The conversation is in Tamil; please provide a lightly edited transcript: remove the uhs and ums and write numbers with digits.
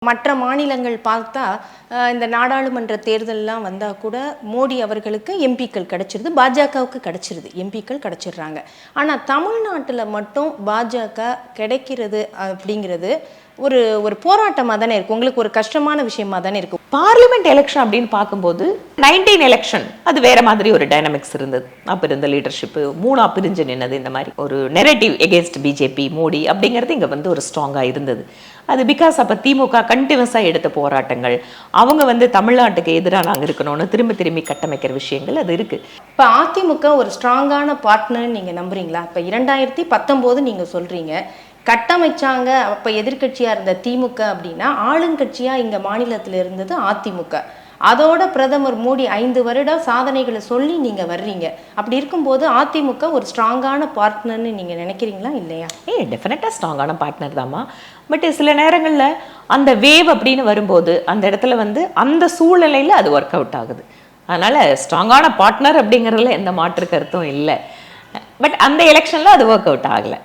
மற்ற மாநிலங்கள் பார்த்தா இந்த நாடாளுமன்ற தேர்தல்லாம் வந்தால் கூட மோடி அவர்களுக்கு எம்பிக்கள் கிடைச்சிருது, பாஜகவுக்கு கிடைச்சிருது, எம்பிக்கள் கிடைச்சிடுறாங்க. ஆனால் தமிழ்நாட்டில் மட்டும் பாஜக கிடைக்கிறது அப்படிங்கிறது ஒரு ஒரு போராட்டமாக தானே இருக்கும், உங்களுக்கு ஒரு கஷ்டமான விஷயமா தானே இருக்கும். பார்லிமெண்ட் எலெக்ஷன் அப்படின்னு பார்க்கும்போது 19 எலெக்ஷன் அது வேற மாதிரி ஒரு டைனமிக்ஸ் இருந்தது. அப்போ இருந்த லீடர்ஷிப்பு மூணா பிரிஞ்சு நின்னது, இந்த மாதிரி ஒரு நெரேட்டிவ் எகென்ஸ்ட் பிஜேபி மோடி அப்படிங்கிறது இங்கே வந்து ஒரு ஸ்ட்ராங்காக இருந்தது. அது பிகாஸ் அப்போ திமுக கண்டினியூஸாக எடுத்த போராட்டங்கள், அவங்க தமிழ்நாட்டுக்கு எதிராக நாங்கள் இருக்கணும்னு திரும்பி திரும்பி கட்டமைக்கிற விஷயங்கள் அது இருக்குது. இப்போ அதிமுக ஒரு ஸ்ட்ராங்கான பார்ட்னர்னு நீங்கள் நம்புறீங்களா? இப்போ 2019 நீங்கள் சொல்கிறீங்க கட்டமைச்சாங்க, அப்போ எதிர்கட்சியாக இருந்த திமுக அப்படின்னா ஆளுங்கட்சியாக இங்கே மாநிலத்தில் இருந்தது அதிமுக. அதோட பிரதமர் மோடி 5 வருட சாதனைகளை சொல்லி நீங்கள் வர்றீங்க. அப்படி இருக்கும்போது அதிமுக ஒரு ஸ்ட்ராங்கான பார்ட்னர்னு நீங்கள் நினைக்கிறீங்களா இல்லையா? டெஃபினட்டாக ஸ்ட்ராங்கான பார்ட்னர் தாம்மா. பட் சில நேரங்களில் அந்த வேவ் அப்படின்னு வரும்போது அந்த இடத்துல அந்த சூழ்நிலையில் அது ஒர்க் அவுட் ஆகுது. அதனால் ஸ்ட்ராங்கான பார்ட்னர் அப்படிங்கிறதுல எந்த மாற்று கருத்தும் இல்லை. பட் அந்த எலெக்ஷனில் அது ஒர்க் அவுட் ஆகலை.